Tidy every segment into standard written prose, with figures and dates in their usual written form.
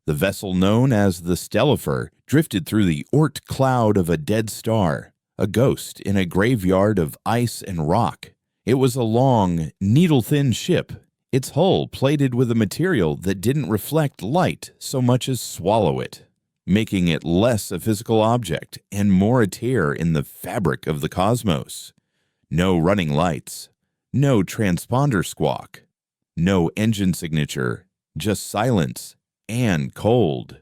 The vessel known as the Stellifer drifted through the Oort cloud of a dead star, a ghost in a graveyard of ice and rock. It was a long, needle-thin ship, its hull plated with a material that didn't reflect light so much as swallow it, making it less a physical object and more a tear in the fabric of the cosmos. No running lights, no transponder squawk, no engine signature, just silence and cold.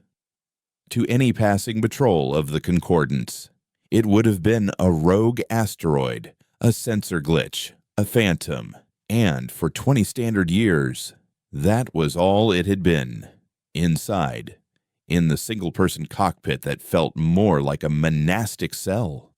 To any passing patrol of the Concordance, it would have been a rogue asteroid, a sensor glitch, a phantom, and for 20 standard years, that was all it had been. Inside, in the single-person cockpit that felt more like a monastic cell.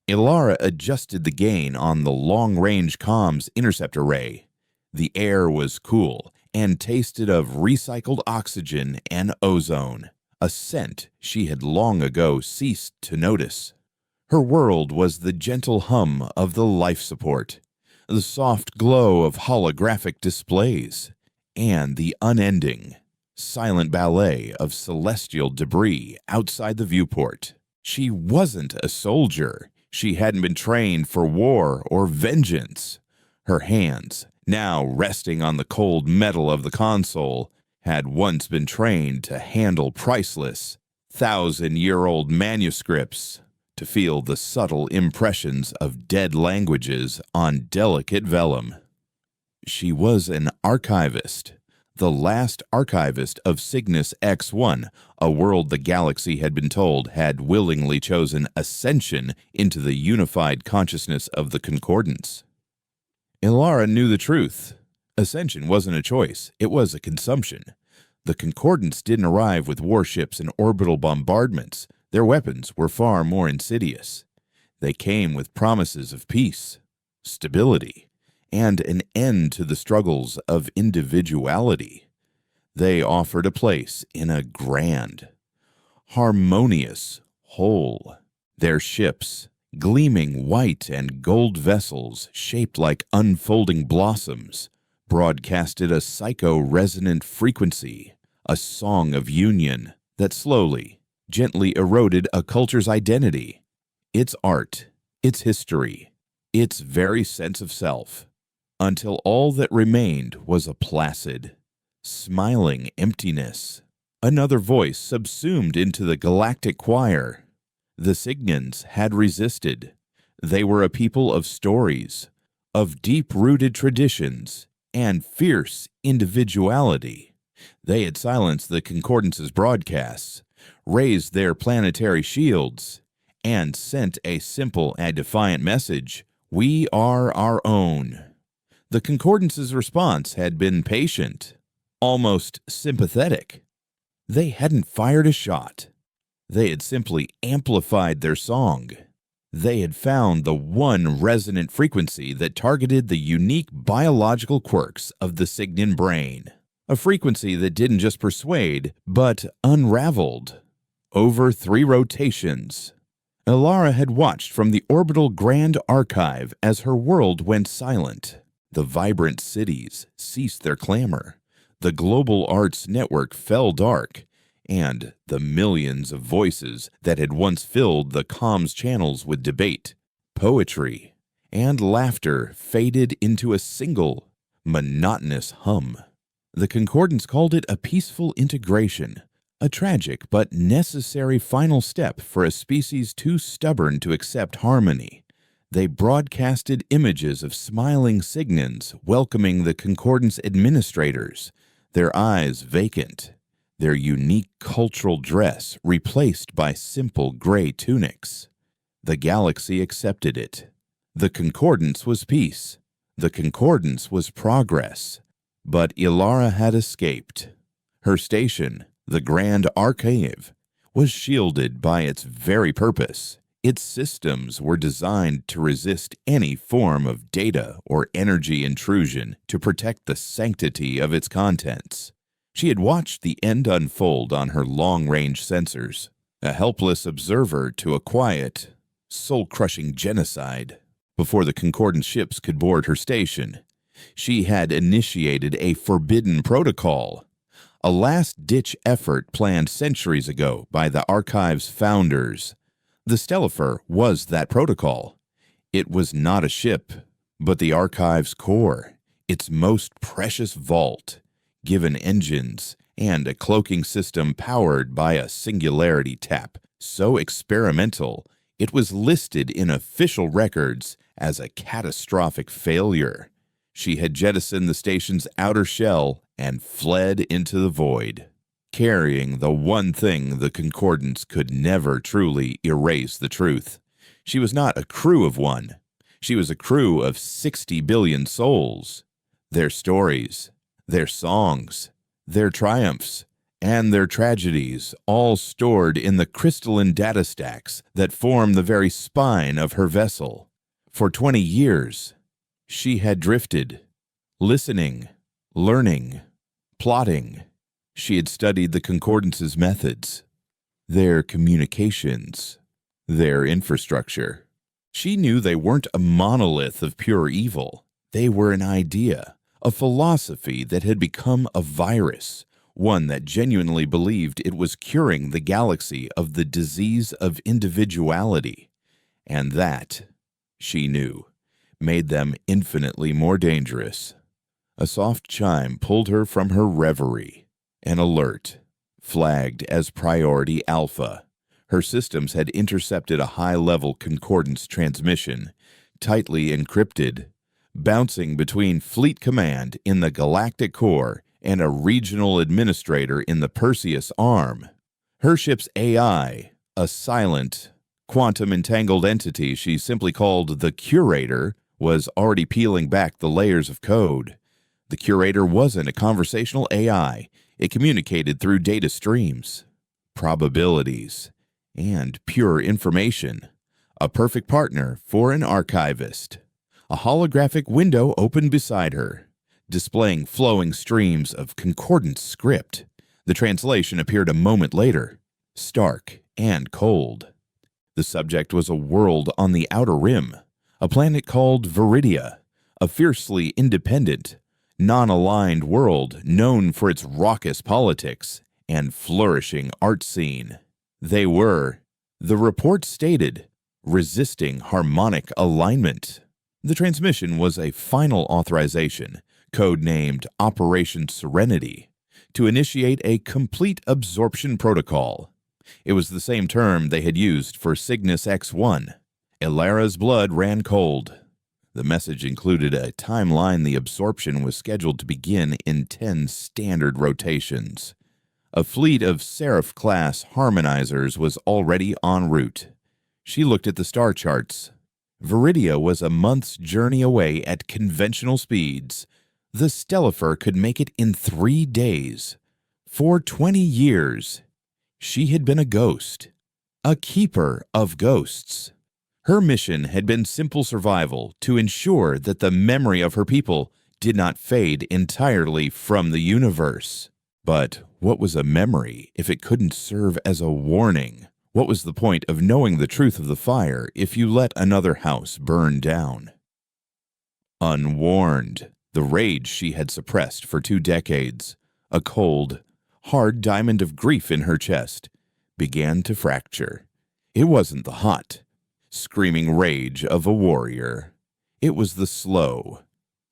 Ilara adjusted the gain on the long-range comms intercept array. The air was cool and tasted of recycled oxygen and ozone, a scent she had long ago ceased to notice. Her world was the gentle hum of the life support, the soft glow of holographic displays, and the unending, silent ballet of celestial debris outside the viewport. She wasn't a soldier. She hadn't been trained for war or vengeance. Her hands, now resting on the cold metal of the console, had once been trained to handle priceless, 1,000-year-old manuscripts, to feel the subtle impressions of dead languages on delicate vellum. She was an archivist, the last archivist of Cygnus X1, a world the galaxy had been told had willingly chosen ascension into the unified consciousness of the Concordance. Ilara knew the truth. Ascension wasn't a choice, it was a consumption. The Concordance didn't arrive with warships and orbital bombardments. Their weapons were far more insidious. They came with promises of peace, stability, and an end to the struggles of individuality. They offered a place in a grand, harmonious whole. Their ships, gleaming white and gold vessels shaped like unfolding blossoms, broadcasted a psycho-resonant frequency, a song of union that slowly, gently eroded a culture's identity, its art, its history, its very sense of self, until all that remained was a placid, smiling emptiness. Another voice subsumed into the galactic choir. The Cygnans had resisted. They were a people of stories, of deep-rooted traditions, and fierce individuality. They had silenced the Concordance's broadcasts, raised their planetary shields, and sent a simple and defiant message: we are our own. The Concordance's response had been patient, almost sympathetic. They hadn't fired a shot. They had simply amplified their song. They had found the one resonant frequency that targeted the unique biological quirks of the Cygnan brain, a frequency that didn't just persuade, but unraveled. Over 3 rotations, Ilara had watched from the orbital Grand Archive as her world went silent. The vibrant cities ceased their clamor. The global arts network fell dark, and the millions of voices that had once filled the comms channels with debate, poetry, and laughter faded into a single, monotonous hum. The Concordance called it a peaceful integration, a tragic but necessary final step for a species too stubborn to accept harmony. They broadcasted images of smiling Cygnans welcoming the Concordance administrators, their eyes vacant, their unique cultural dress replaced by simple gray tunics. The galaxy accepted it. The Concordance was peace. The Concordance was progress. But Ilara had escaped. Her station, the Grand Archive, was shielded by its very purpose. Its systems were designed to resist any form of data or energy intrusion to protect the sanctity of its contents. She had watched the end unfold on her long-range sensors, a helpless observer to a quiet, soul-crushing genocide. Before the Concordance ships could board her station, she had initiated a forbidden protocol, a last-ditch effort planned centuries ago by the Archive's founders. The Stellifer was that protocol. It was not a ship, but the Archive's core, its most precious vault, given engines and a cloaking system powered by a singularity tap so experimental it was listed in official records as a catastrophic failure. She had jettisoned the station's outer shell and fled into the void, carrying the one thing the Concordance could never truly erase the truth. She was not a crew of one. She was a crew of 60 billion souls. Their stories, their songs, their triumphs, and their tragedies, all stored in the crystalline data stacks that form the very spine of her vessel. For 20 years, she had drifted, listening, learning, plotting. She had studied the Concordance's methods, their communications, their infrastructure. She knew they weren't a monolith of pure evil. They were an idea, a philosophy that had become a virus, one that genuinely believed it was curing the galaxy of the disease of individuality. And that, she knew, made them infinitely more dangerous. A soft chime pulled her from her reverie. An alert, flagged as Priority Alpha. Her systems had intercepted a high-level Concordance transmission, tightly encrypted, bouncing between Fleet Command in the Galactic core and a regional administrator in the Perseus arm. Her ship's AI, a silent, quantum-entangled entity she simply called the Curator, was already peeling back the layers of code. The Curator wasn't a conversational AI. It communicated through data streams, probabilities, and pure information. A perfect partner for an archivist. A holographic window opened beside her, displaying flowing streams of Concordance script. The translation appeared a moment later, stark and cold. The subject was a world on the outer rim, a planet called Viridia, a fiercely independent, non-aligned world known for its raucous politics and flourishing art scene. They were, the report stated, resisting harmonic alignment. The transmission was a final authorization, codenamed Operation Serenity, to initiate a complete absorption protocol. It was the same term they had used for Cygnus X-1. Ilara's blood ran cold. The message included a timeline the absorption was scheduled to begin in 10 standard rotations. A fleet of Seraph-class harmonizers was already en route. She looked at the star charts. Viridia was a month's journey away at conventional speeds. The Stellifer could make it in 3 days. For 20 years, she had been a ghost, a keeper of ghosts. Her mission had been simple survival, to ensure that the memory of her people did not fade entirely from the universe. But what was a memory if it couldn't serve as a warning? What was the point of knowing the truth of the fire if you let another house burn down? Unwarned, the rage she had suppressed for 2 decades, a cold, hard diamond of grief in her chest, began to fracture. It wasn't the hot, screaming rage of a warrior. It was the slow,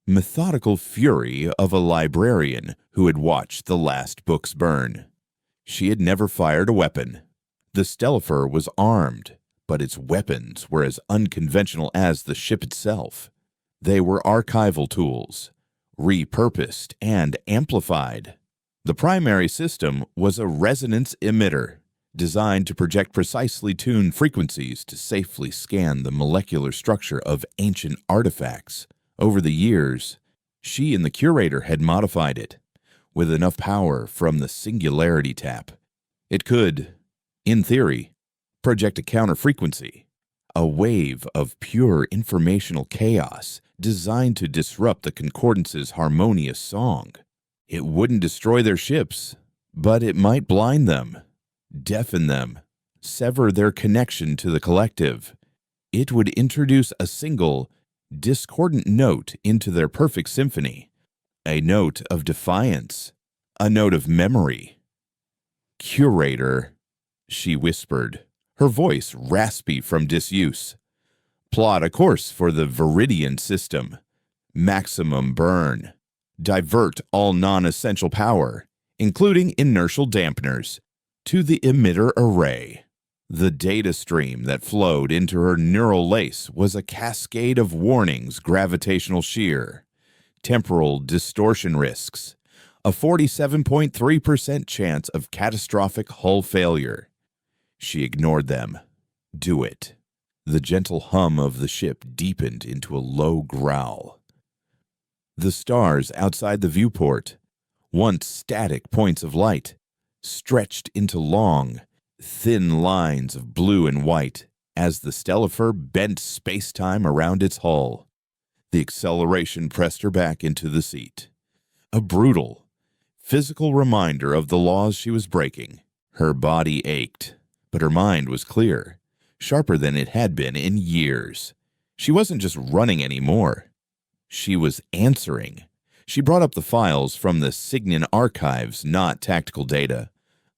methodical fury of a librarian who had watched the last books burn. She had never fired a weapon. The Stellifer was armed, but its weapons were as unconventional as the ship itself. They were archival tools, repurposed and amplified. The primary system was a resonance emitter, designed to project precisely tuned frequencies to safely scan the molecular structure of ancient artifacts. Over the years, she and the Curator had modified it. With enough power from the singularity tap, it could, in theory, project a counter-frequency, a wave of pure informational chaos designed to disrupt the Concordance's harmonious song. It wouldn't destroy their ships, but it might blind them, deafen them, sever their connection to the collective. It would introduce a single, discordant note into their perfect symphony, a note of defiance, A note of memory. Curator, she whispered, her voice raspy from disuse. Plot a course for the Viridian system. Maximum burn. Divert all non-essential power, including inertial dampeners, to the emitter array. The data stream that flowed into her neural lace was a cascade of warnings: gravitational shear, temporal distortion risks, a 47.3% chance of catastrophic hull failure. She ignored them. Do it. The gentle hum of the ship deepened into a low growl. The stars outside the viewport, once static points of light, stretched into long, thin lines of blue and white as the Stellifer bent space-time around its hull. The acceleration pressed her back into the seat. A brutal, physical reminder of the laws she was breaking. Her body ached, but her mind was clear, sharper than it had been in years. She wasn't just running anymore. She was answering. She brought up the files from the Signan archives, not tactical data,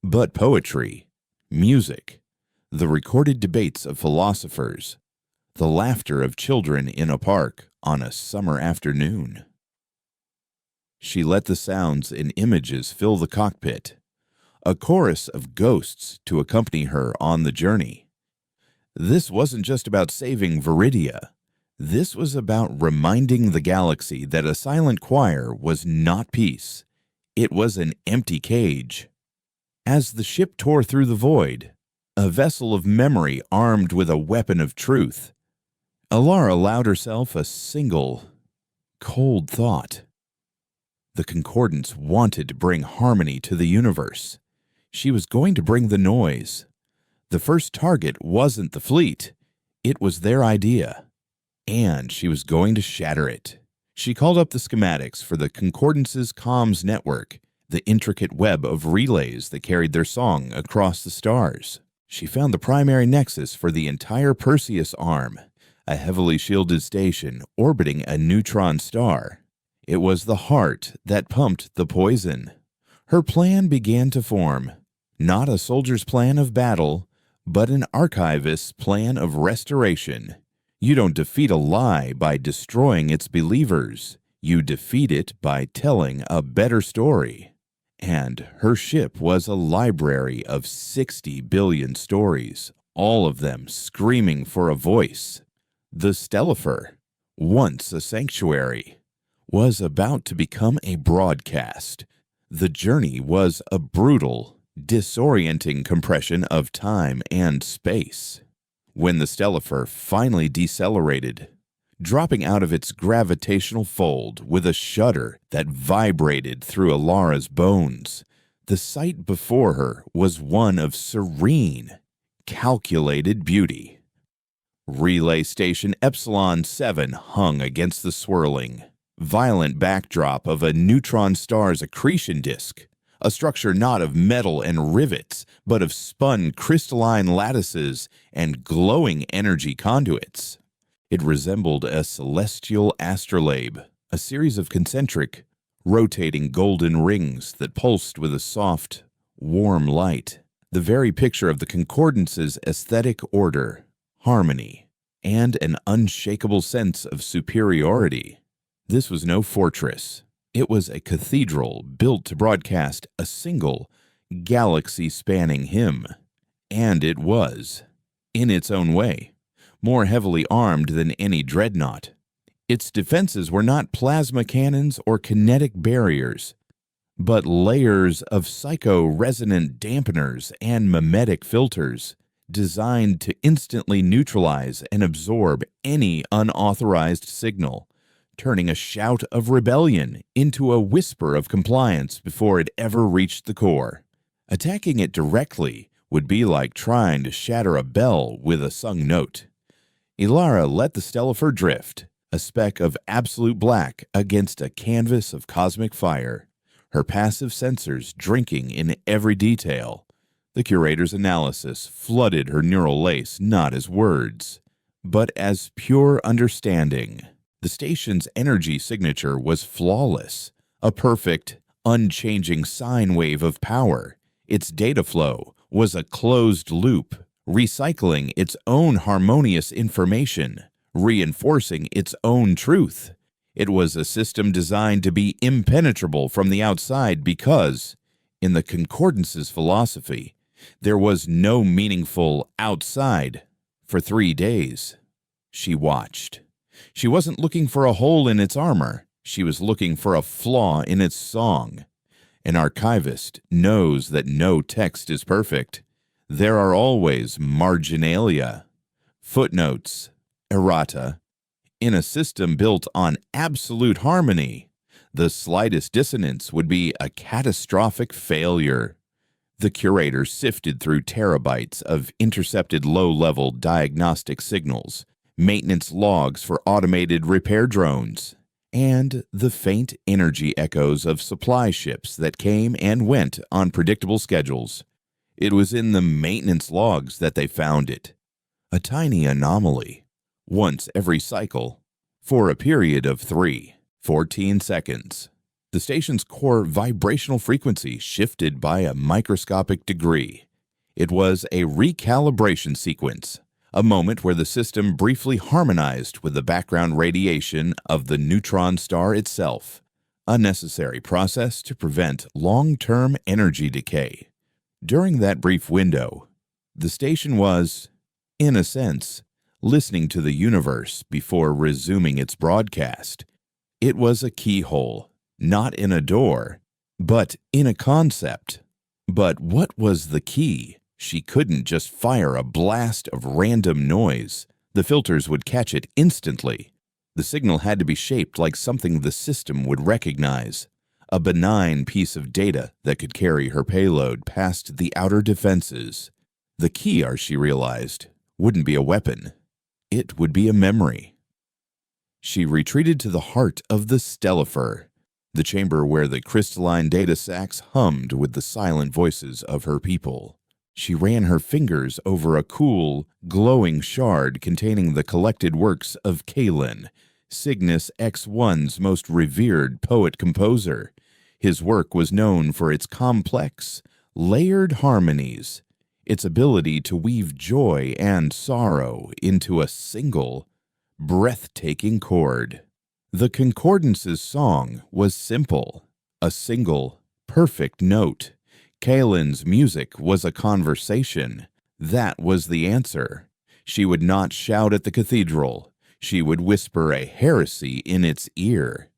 but poetry, music, the recorded debates of philosophers, the laughter of children in a park on a summer afternoon. She let the sounds and images fill the cockpit, a chorus of ghosts to accompany her on the journey. This wasn't just about saving Viridia. This was about reminding the galaxy that a silent choir was not peace. It was an empty cage. As the ship tore through the void, a vessel of memory armed with a weapon of truth, Alara allowed herself a single, cold thought. The Concordance wanted to bring harmony to the universe. She was going to bring the noise. The first target wasn't the fleet. It was their idea. And she was going to shatter it. She called up the schematics for the Concordance's comms network, the intricate web of relays that carried their song across the stars. She found the primary nexus for the entire Perseus arm, a heavily shielded station orbiting a neutron star. It was the heart that pumped the poison. Her plan began to form, not a soldier's plan of battle, but an archivist's plan of restoration. You don't defeat a lie by destroying its believers. You defeat it by telling a better story. And her ship was a library of 60 billion stories, all of them screaming for a voice. The Stellifer, once a sanctuary, was about to become a broadcast. The journey was a brutal, disorienting compression of time and space. When the Stellifer finally decelerated, dropping out of its gravitational fold with a shudder that vibrated through Alara's bones, the sight before her was one of serene, calculated beauty. Relay Station Epsilon 7 hung against the swirling, violent backdrop of a neutron star's accretion disk, a structure not of metal and rivets, but of spun crystalline lattices and glowing energy conduits. It resembled a celestial astrolabe, a series of concentric, rotating golden rings that pulsed with a soft, warm light, the very picture of the Concordance's aesthetic order, harmony, and an unshakable sense of superiority. This was no fortress. It was a cathedral built to broadcast a single, galaxy-spanning hymn. And it was, in its own way, more heavily armed than any dreadnought. Its defenses were not plasma cannons or kinetic barriers, but layers of psycho-resonant dampeners and mimetic filters designed to instantly neutralize and absorb any unauthorized signal, turning a shout of rebellion into a whisper of compliance before it ever reached the core. Attacking it directly would be like trying to shatter a bell with a sung note. Alara let the Stellifer drift, a speck of absolute black against a canvas of cosmic fire, her passive sensors drinking in every detail. The curator's analysis flooded her neural lace not as words, but as pure understanding. The station's energy signature was flawless, a perfect, unchanging sine wave of power. Its data flow was a closed loop, recycling its own harmonious information, reinforcing its own truth. It was a system designed to be impenetrable from the outside because, in the Concordance's philosophy, there was no meaningful outside. For 3 days, she watched. She wasn't looking for a hole in its armor. She was looking for a flaw in its song. An archivist knows that no text is perfect. There are always marginalia, footnotes, errata. In a system built on absolute harmony, the slightest dissonance would be a catastrophic failure. The curator sifted through terabytes of intercepted low-level diagnostic signals, maintenance logs for automated repair drones, and the faint energy echoes of supply ships that came and went on predictable schedules. It was in the maintenance logs that they found it. A tiny anomaly, once every cycle, for a period of 14 seconds. The station's core vibrational frequency shifted by a microscopic degree. It was a recalibration sequence, a moment where the system briefly harmonized with the background radiation of the neutron star itself, a necessary process to prevent long-term energy decay. During that brief window, the station was, in a sense, listening to the universe before resuming its broadcast. It was a keyhole, not in a door, but in a concept. But what was the key? She couldn't just fire a blast of random noise. The filters would catch it instantly. The signal had to be shaped like something the system would recognize. A benign piece of data that could carry her payload past the outer defenses. The key, she realized, wouldn't be a weapon. It would be a memory. She retreated to the heart of the Stellifer, the chamber where the crystalline data sacs hummed with the silent voices of her people. She ran her fingers over a cool, glowing shard containing the collected works of Kalen, Cygnus X1's most revered poet-composer. His work was known for its complex, layered harmonies, its ability to weave joy and sorrow into a single, breathtaking chord. The Concordance's song was simple, a single, perfect note. Kalen's music was a conversation. That was the answer. She would not shout at the cathedral. She would whisper a heresy in its ear.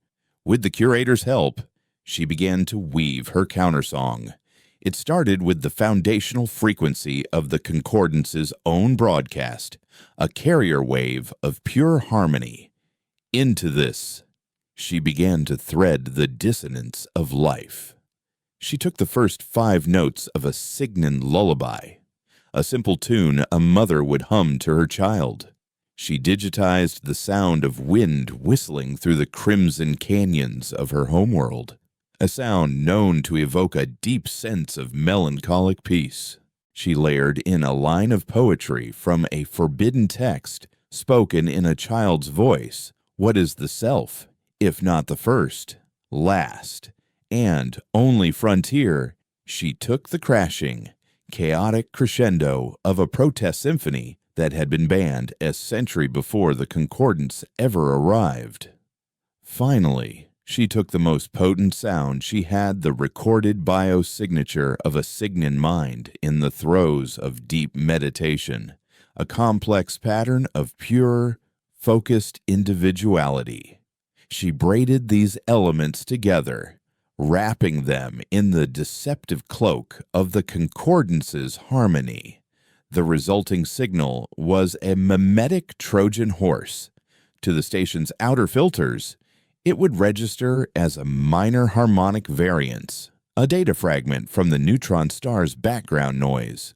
With the curator's help, she began to weave her countersong. It started with the foundational frequency of the Concordance's own broadcast, a carrier wave of pure harmony. Into this, she began to thread the dissonance of life. She took the first 5 notes of a Cygnan lullaby, a simple tune a mother would hum to her child. She digitized the sound of wind whistling through the crimson canyons of her homeworld, a sound known to evoke a deep sense of melancholic peace. She layered in a line of poetry from a forbidden text spoken in a child's voice. What is the self, if not the first, last, and only frontier? She took the crashing, chaotic crescendo of a protest symphony that had been banned a century before the Concordance ever arrived. Finally, she took the most potent sound she had, the recorded biosignature of a Cygnan mind in the throes of deep meditation, a complex pattern of pure, focused individuality. She braided these elements together, wrapping them in the deceptive cloak of the Concordance's harmony. The resulting signal was a mimetic Trojan horse. To the station's outer filters, it would register as a minor harmonic variance, a data fragment from the neutron star's background noise.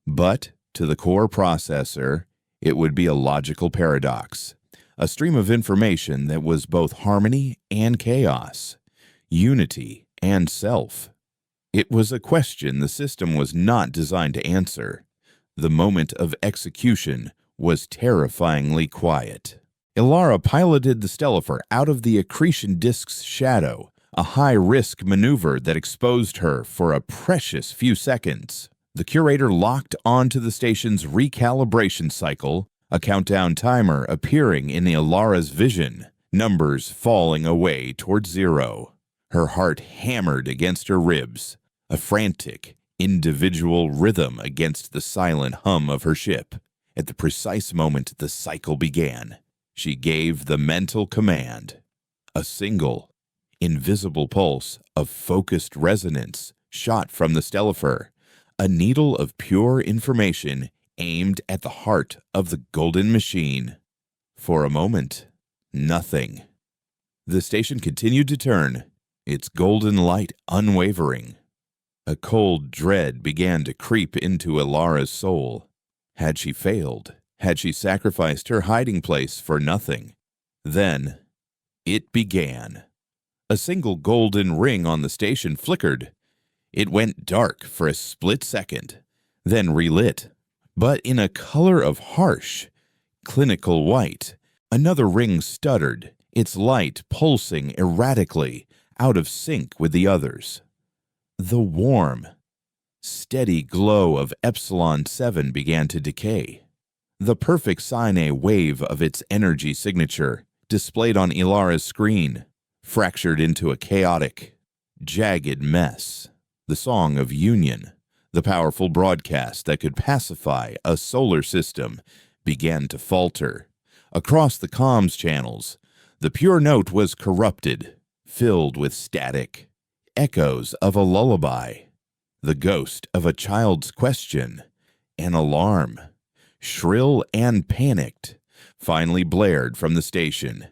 But to the core processor, it would be a logical paradox, a stream of information that was both harmony and chaos, unity and self. It was a question the system was not designed to answer. The moment of execution was terrifyingly quiet. Ilara piloted the Stellifer out of the accretion disk's shadow, a high-risk maneuver that exposed her for a precious few seconds. The curator locked onto the station's recalibration cycle, a countdown timer appearing in Ilara's vision, numbers falling away toward 0. Her heart hammered against her ribs, a frantic, individual rhythm against the silent hum of her ship. At the precise moment the cycle began, she gave the mental command. A single, invisible pulse of focused resonance shot from the Stellifer, a needle of pure information aimed at the heart of the golden machine. For a moment, nothing. The station continued to turn, its golden light unwavering. A cold dread began to creep into Ilara's soul. Had she failed? Had she sacrificed her hiding place for nothing? Then, it began. A single golden ring on the station flickered. It went dark for a split second, then relit. But in a color of harsh, clinical white, another ring stuttered, its light pulsing erratically, out of sync with the others. The warm, steady glow of Epsilon 7 began to decay. The perfect sine wave of its energy signature, displayed on Ilara's screen, fractured into a chaotic, jagged mess. The song of union, the powerful broadcast that could pacify a solar system, began to falter. Across the comms channels, the pure note was corrupted, filled with static, echoes of a lullaby, the ghost of a child's question, an alarm, shrill and panicked, finally blared from the station.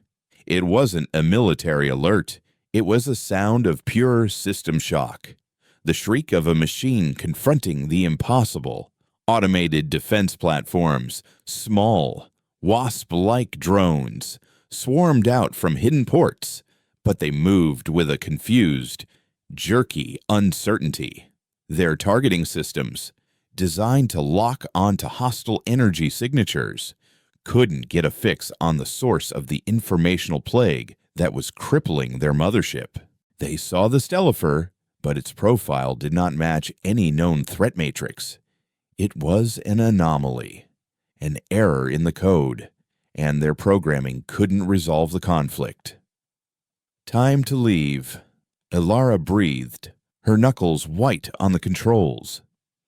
It wasn't a military alert. It was a sound of pure system shock. The shriek of a machine confronting the impossible. Automated defense platforms, small, wasp-like drones, swarmed out from hidden ports, but they moved with a confused, jerky uncertainty. Their targeting systems, designed to lock onto hostile energy signatures, couldn't get a fix on the source of the informational plague that was crippling their mothership. They saw the Stellifer, but its profile did not match any known threat matrix. It was an anomaly, an error in the code, and their programming couldn't resolve the conflict. Time to leave. Ilara breathed, her knuckles white on the controls.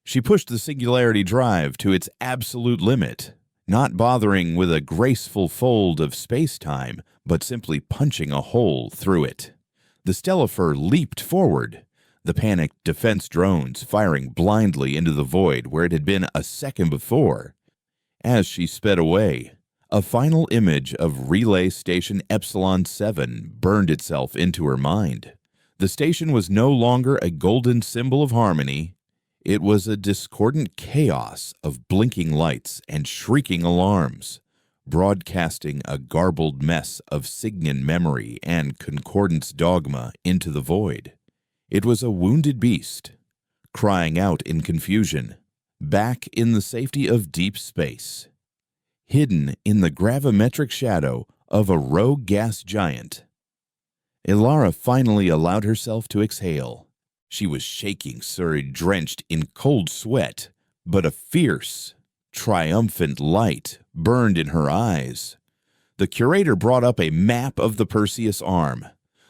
She pushed the singularity drive to its absolute limit, not bothering with a graceful fold of space-time, but simply punching a hole through it. The Stellifer leaped forward, the panicked defense drones firing blindly into the void where it had been a second before. As she sped away, a final image of Relay Station Epsilon 7 burned itself into her mind. The station was no longer a golden symbol of harmony. It was a discordant chaos of blinking lights and shrieking alarms, broadcasting a garbled mess of Signan memory and concordance dogma into the void. It was a wounded beast, crying out in confusion, back in the safety of deep space, hidden in the gravimetric shadow of a rogue gas giant. Ilara finally allowed herself to exhale. She was shaking, drenched in cold sweat, but a fierce, triumphant light burned in her eyes. The curator brought up a map of the Perseus arm.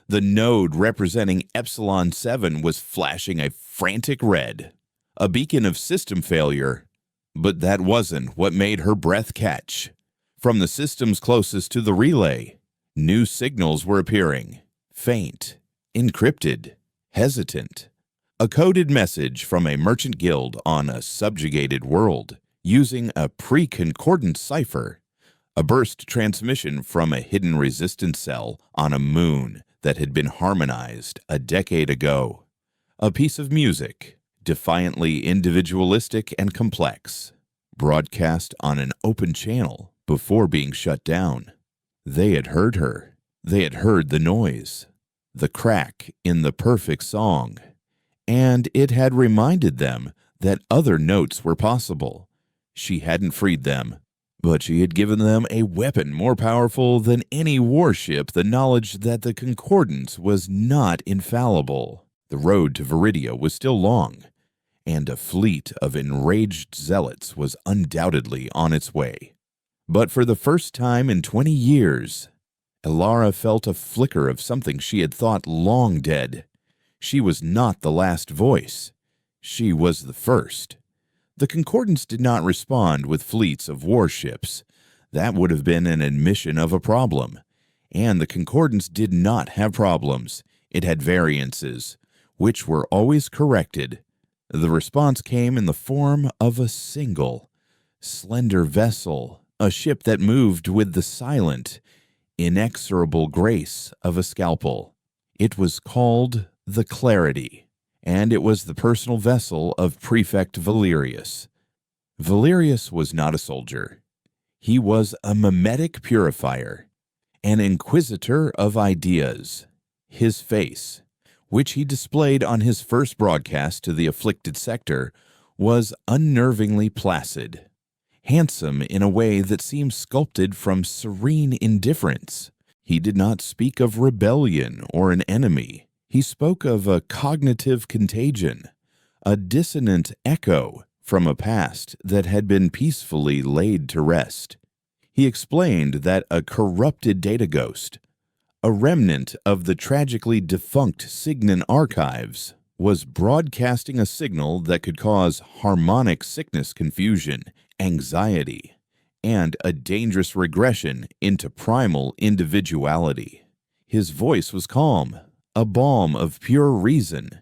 The node representing Epsilon 7 was flashing a frantic red, a beacon of system failure. But that wasn't what made her breath catch. From the systems closest to the relay, new signals were appearing, faint, encrypted, hesitant. A coded message from a merchant guild on a subjugated world using a pre-concordant cipher, a burst transmission from a hidden resistance cell on a moon that had been harmonized a decade ago, a piece of music, defiantly individualistic and complex, broadcast on an open channel before being shut down. They had heard her. They had heard the noise, the crack in the perfect song, and it had reminded them that other notes were possible. She hadn't freed them, But she had given them a weapon more powerful than any warship, the knowledge that the Concordance was not infallible. The road to Viridia was still long, and a fleet of enraged zealots was undoubtedly on its way. But for the first time in 20 years, Elara felt a flicker of something she had thought long dead. She was not the last voice. She was the first. The Concordance did not respond with fleets of warships. That would have been an admission of a problem. And the Concordance did not have problems. It had variances, which were always corrected. The response came in the form of a single, slender vessel, a ship that moved with the silent, inexorable grace of a scalpel. It was called the Clarity, and it was the personal vessel of Prefect Valerius. Valerius was not a soldier. He was a mimetic purifier, an inquisitor of ideas. His face, which he displayed on his first broadcast to the afflicted sector, was unnervingly placid, handsome in a way that seemed sculpted from serene indifference. He did not speak of rebellion or an enemy. He spoke of a cognitive contagion, a dissonant echo from a past that had been peacefully laid to rest. He explained that a corrupted data ghost, a remnant of the tragically defunct Signan archives, was broadcasting a signal that could cause harmonic sickness confusion, anxiety, and a dangerous regression into primal individuality. His voice was calm, a balm of pure reason,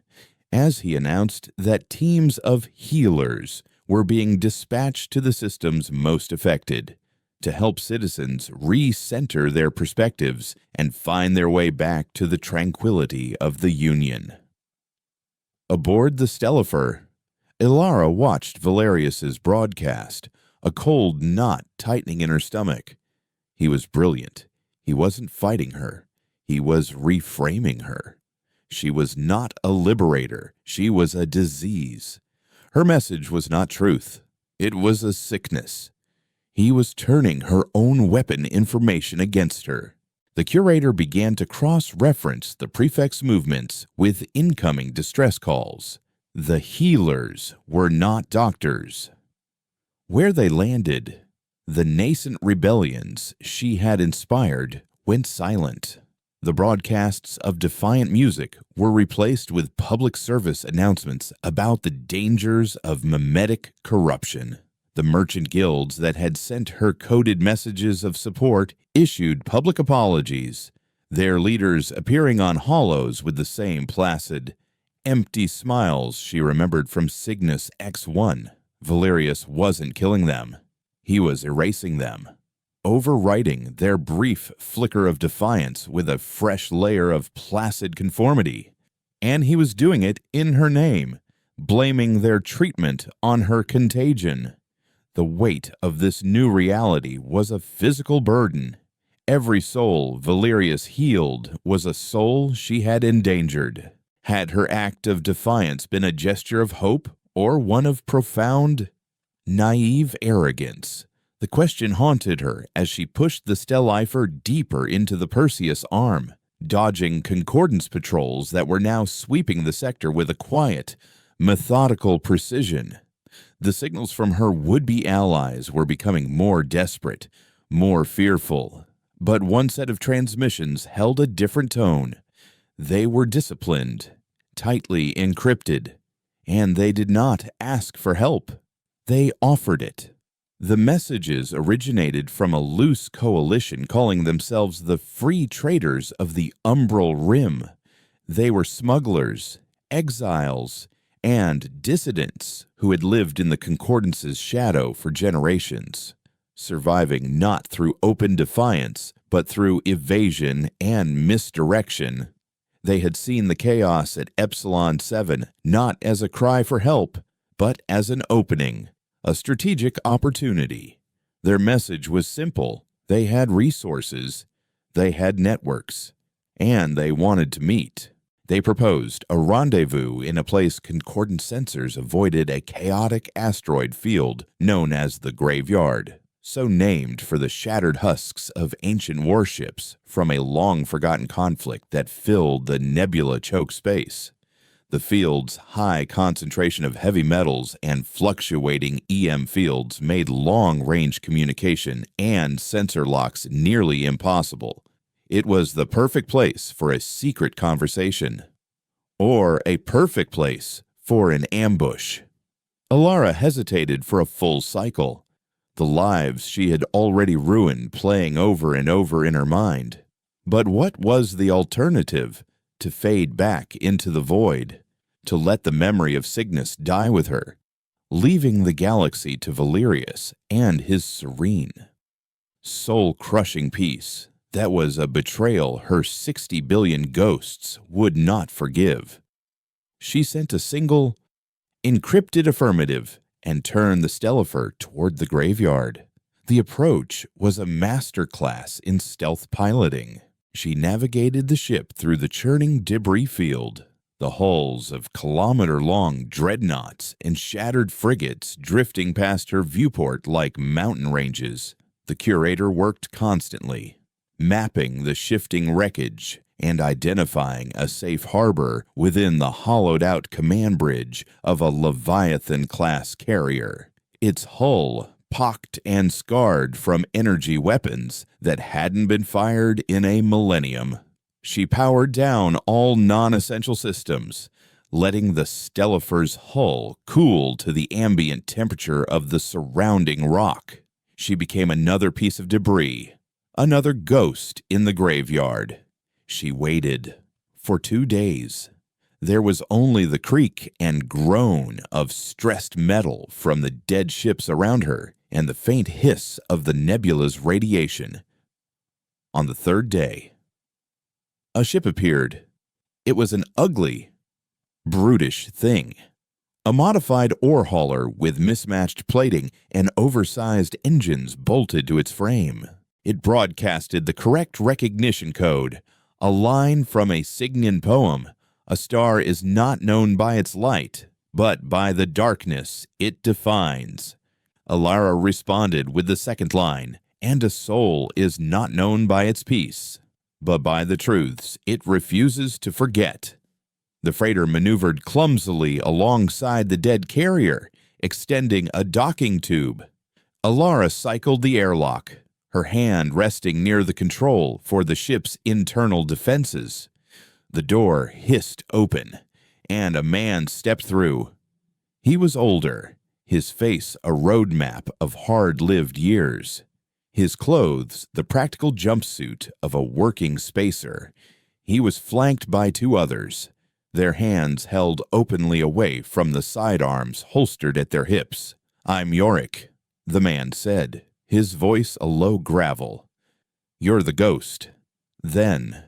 as he announced that teams of healers were being dispatched to the systems most affected to help citizens re-center their perspectives and find their way back to the tranquility of the Union. Aboard the Stellifer, Elara watched Valerius's broadcast, a cold knot tightening in her stomach. He was brilliant. He wasn't fighting her. He was reframing her. She was not a liberator. She was a disease. Her message was not truth. It was a sickness. He was turning her own weapon information against her. The curator began to cross-reference the prefect's movements with incoming distress calls. The healers were not doctors. Where they landed, the nascent rebellions she had inspired went silent. The broadcasts of defiant music were replaced with public service announcements about the dangers of mimetic corruption. The merchant guilds that had sent her coded messages of support issued public apologies, their leaders appearing on hollows with the same placid, empty smiles she remembered from Cygnus X1. Valerius wasn't killing them. He was erasing them, overwriting their brief flicker of defiance with a fresh layer of placid conformity. And he was doing it in her name, blaming their treatment on her contagion. The weight of this new reality was a physical burden. Every soul Valerius healed was a soul she had endangered. Had her act of defiance been a gesture of hope or one of profound, naive arrogance? The question haunted her as she pushed the Stellifer deeper into the Perseus arm, dodging concordance patrols that were now sweeping the sector with a quiet, methodical precision. The signals from her would-be allies were becoming more desperate, more fearful. But one set of transmissions held a different tone. They were disciplined, tightly encrypted, and they did not ask for help. They offered it. The messages originated from a loose coalition calling themselves the Free Traders of the Umbral Rim. They were smugglers, exiles, and dissidents who had lived in the Concordance's shadow for generations, surviving not through open defiance, but through evasion and misdirection. They had seen the chaos at Epsilon 7 not as a cry for help, but as an opening, a strategic opportunity. Their message was simple. They had resources, they had networks, and they wanted to meet. They proposed a rendezvous in a place concordant sensors avoided, a chaotic asteroid field known as the Graveyard. so named for the shattered husks of ancient warships from a long-forgotten conflict that filled the nebula-choke space. The field's high concentration of heavy metals and fluctuating EM fields made long-range communication and sensor locks nearly impossible. It was the perfect place for a secret conversation, or a perfect place for an ambush. Alara hesitated for a full cycle, the lives she had already ruined playing over and over in her mind. But what was the alternative? To fade back into the void, to let the memory of Cygnus die with her, leaving the galaxy to Valerius and his serene, soul-crushing peace that was a betrayal her 60 billion ghosts would not forgive. She sent a single, encrypted affirmative and turned the Stellifer toward the graveyard. The approach was a masterclass in stealth piloting. She navigated the ship through the churning debris field, the hulls of kilometer-long dreadnoughts and shattered frigates drifting past her viewport like mountain ranges. The curator worked constantly, mapping the shifting wreckage and identifying a safe harbor within the hollowed-out command bridge of a Leviathan-class carrier. Its hull pocked and scarred from energy weapons that hadn't been fired in a millennium. She powered down all non-essential systems, letting the Stellifer's hull cool to the ambient temperature of the surrounding rock. She became another piece of debris, another ghost in the graveyard. She waited for 2 days. There was only the creak and groan of stressed metal from the dead ships around her and the faint hiss of the nebula's radiation. On the 3rd day, a ship appeared. It was an ugly, brutish thing. A modified ore hauler with mismatched plating and oversized engines bolted to its frame. It broadcasted the correct recognition code, a line from a Cygnian poem. A star is not known by its light, but by the darkness it defines. Alara responded with the 2nd line, and a soul is not known by its peace, but by the truths it refuses to forget. The freighter maneuvered clumsily alongside the dead carrier, extending a docking tube. Alara cycled the airlock, her hand resting near the control for the ship's internal defenses. The door hissed open, and a man stepped through. He was older, his face a roadmap of hard-lived years. His clothes the practical jumpsuit of a working spacer. He was flanked by 2 others, their hands held openly away from the sidearms holstered at their hips. "I'm Yorick," the man said, his voice a low gravel. "You're the ghost. Then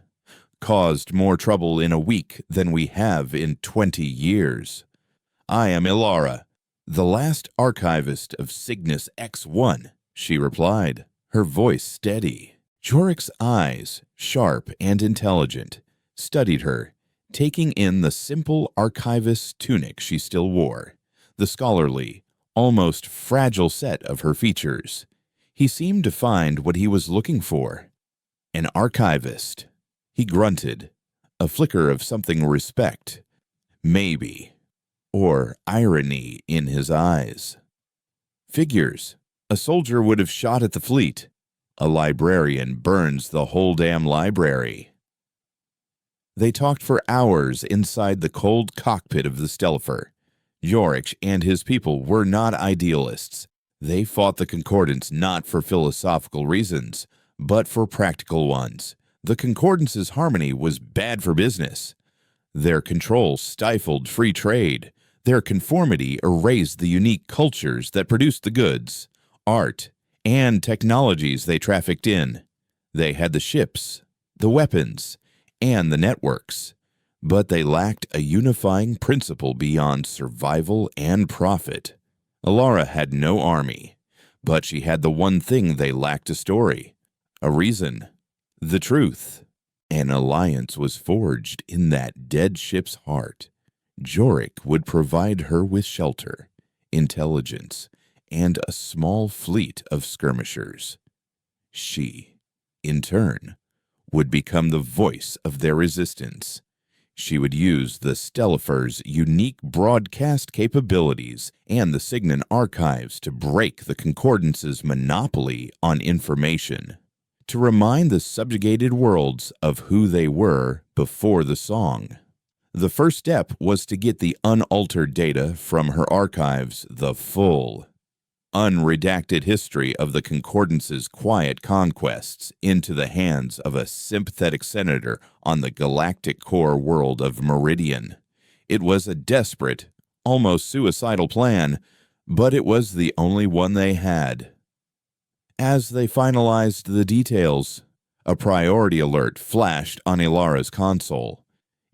caused more trouble in a week than we have in 20 years. I am Ilara, the last archivist of Cygnus X1, she replied, her voice steady. Jorik's eyes, sharp and intelligent, studied her, taking in the simple archivist's tunic she still wore, the scholarly, almost fragile set of her features. He seemed to find what he was looking for. An archivist. He grunted, a flicker of something respect, maybe, or irony in his eyes. Figures. A soldier would have shot at the fleet. A librarian burns the whole damn library. They talked for hours inside the cold cockpit of the Stellifer. Yorick and his people were not idealists. They fought the Concordance not for philosophical reasons, but for practical ones. The Concordance's harmony was bad for business. Their control stifled free trade. Their conformity erased the unique cultures that produced the goods, art, and technologies they trafficked in. They had the ships, the weapons, and the networks, but they lacked a unifying principle beyond survival and profit. Alara had no army, but she had the one thing they lacked: a story, a reason, the truth. An alliance was forged in that dead ship's heart. Jorik would provide her with shelter, intelligence, and a small fleet of skirmishers. She, in turn, would become the voice of their resistance. She would use the Stellifer's unique broadcast capabilities and the Signan archives to break the Concordance's monopoly on information, to remind the subjugated worlds of who they were before the song. The first step was to get the unaltered data from her archives, the full, unredacted history of the Concordance's quiet conquests, into the hands of a sympathetic senator on the galactic core world of Meridian. It was a desperate, almost suicidal plan, but it was the only one they had. As they finalized the details, a priority alert flashed on Ilara's console.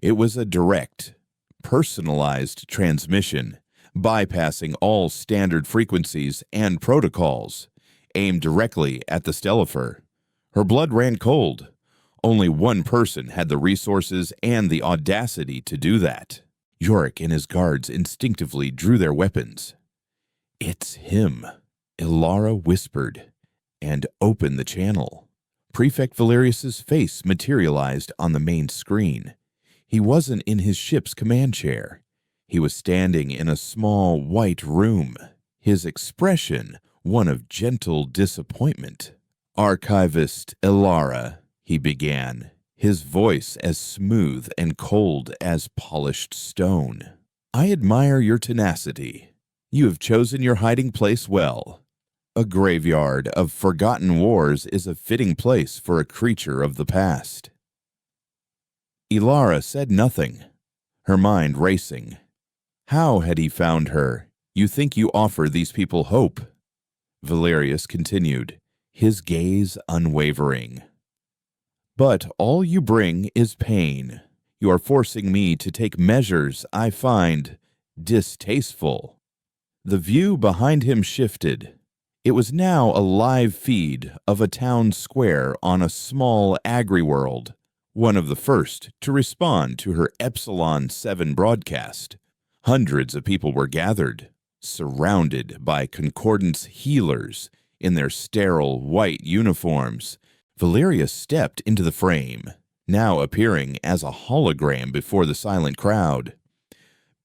It was a direct, personalized transmission, bypassing all standard frequencies and protocols, aimed directly at the Stellifer. Her blood ran cold. Only one person had the resources and the audacity to do that. Yorick and his guards instinctively drew their weapons. "It's him," Ilara whispered, and opened the channel. Prefect Valerius's face materialized on the main screen. He wasn't in his ship's command chair. He was standing in a small white room, his expression one of gentle disappointment. "Archivist Ilara," he began, his voice as smooth and cold as polished stone. "I admire your tenacity. You have chosen your hiding place well. A graveyard of forgotten wars is a fitting place for a creature of the past." Ilara said nothing, her mind racing. How had he found her? "You think you offer these people hope?" Valerius continued, his gaze unwavering. "But all you bring is pain. You are forcing me to take measures I find distasteful." The view behind him shifted. It was now a live feed of a town square on a small agri-world, one of the first to respond to her Epsilon 7 broadcast. Hundreds of people were gathered, surrounded by Concordance healers in their sterile white uniforms. Valerius stepped into the frame, now appearing as a hologram before the silent crowd.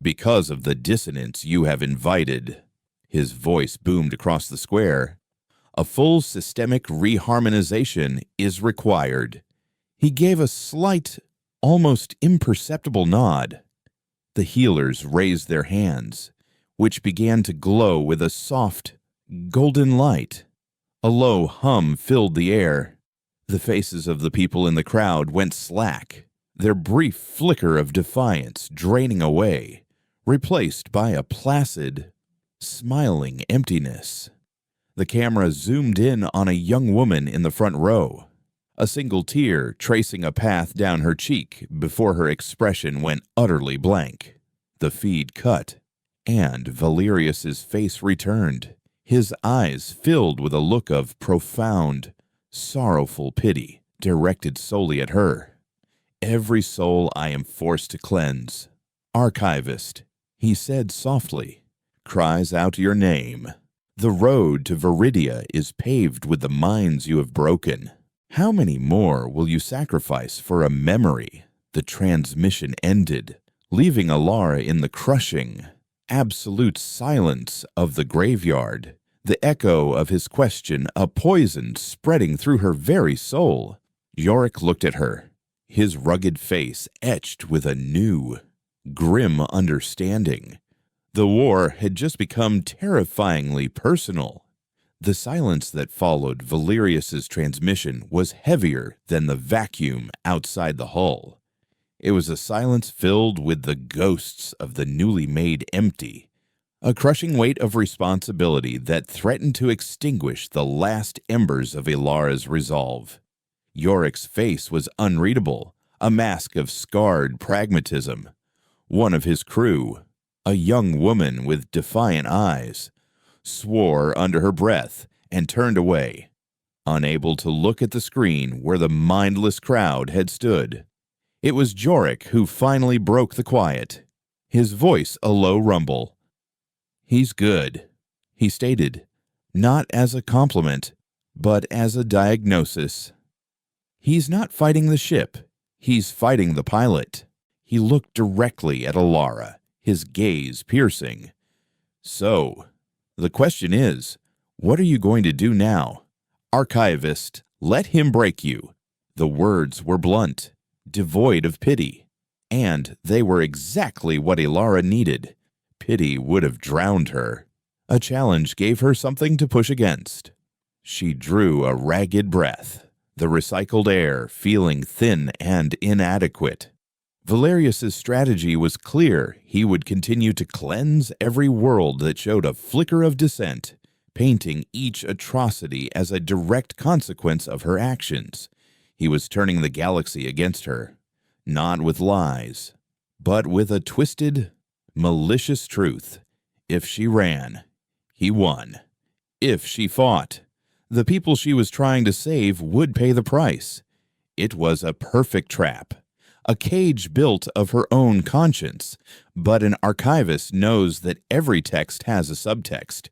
"Because of the dissonance you have invited," his voice boomed across the square, "a full systemic reharmonization is required." He gave a slight, almost imperceptible nod. The healers raised their hands, which began to glow with a soft, golden light. A low hum filled the air. The faces of the people in the crowd went slack, their brief flicker of defiance draining away, replaced by a placid, smiling emptiness. The camera zoomed in on a young woman in the front row, a single tear tracing a path down her cheek before her expression went utterly blank. The feed cut, and Valerius's face returned, his eyes filled with a look of profound, sorrowful pity directed solely at her. "Every soul I am forced to cleanse, Archivist," he said softly, "cries out your name. The road to Viridia is paved with the minds you have broken. How many more will you sacrifice for a memory?" The transmission ended, leaving Ilara in the crushing, absolute silence of the graveyard, the echo of his question a poison spreading through her very soul. Yorick looked at her, his rugged face etched with a new, grim understanding. The war had just become terrifyingly personal. The silence that followed Valerius's transmission was heavier than the vacuum outside the hull. It was a silence filled with the ghosts of the newly made empty, a crushing weight of responsibility that threatened to extinguish the last embers of Ilara's resolve. Yorick's face was unreadable, a mask of scarred pragmatism. One of his crew, a young woman with defiant eyes, swore under her breath and turned away, unable to look at the screen where the mindless crowd had stood. It was Yorick who finally broke the quiet, his voice a low rumble. "He's good," he stated, not as a compliment, but as a diagnosis. He's not fighting the ship. He's fighting the pilot. He looked directly at Alara, his gaze piercing. So, the question is, what are you going to do now? Archivist, let him break you. The words were blunt, devoid of pity, and they were exactly what Alara needed. Pity would have drowned her. A challenge gave her something to push against. She drew a ragged breath, the recycled air feeling thin and inadequate. Valerius's strategy was clear. He would continue to cleanse every world that showed a flicker of dissent, painting each atrocity as a direct consequence of her actions. He was turning the galaxy against her, not with lies, but with a twisted, malicious truth. If she ran, he won. If she fought, the people she was trying to save would pay the price. It was a perfect trap, a cage built of her own conscience, but an archivist knows that every text has a subtext.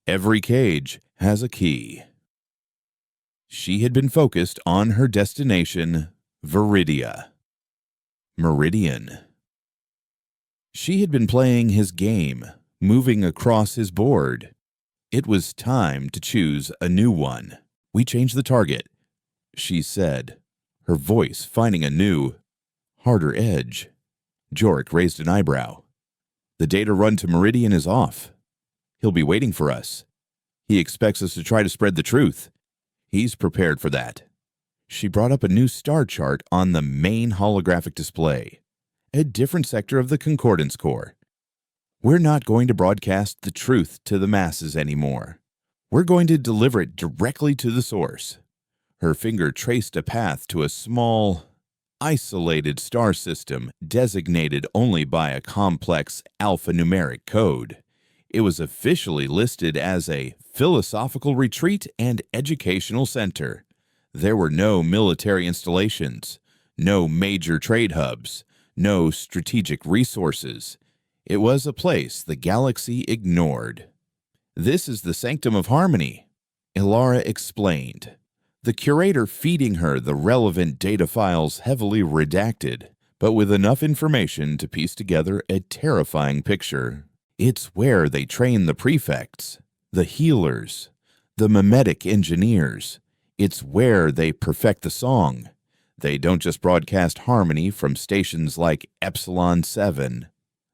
Every cage has a key. She had been focused on her destination, Viridia. Meridian. She had been playing his game, moving across his board. It was time to choose a new one. We changed the target, she said, her voice finding a new, harder edge. Jorik raised an eyebrow. The data run to Meridian is off. He'll be waiting for us. He expects us to try to spread the truth. He's prepared for that. She brought up a new star chart on the main holographic display, a different sector of the Concordance Core. We're not going to broadcast the truth to the masses anymore. We're going to deliver it directly to the source. Her finger traced a path to a small, isolated star system designated only by a complex alphanumeric code. It was officially listed as a philosophical retreat and educational center. There were no military installations, no major trade hubs, no strategic resources. It was a place the galaxy ignored. This is the Sanctum of Harmony, Alara explained, the curator feeding her the relevant data files heavily redacted, but with enough information to piece together a terrifying picture. It's where they train the prefects, the healers, the mimetic engineers. It's where they perfect the song. They don't just broadcast harmony from stations like Epsilon 7.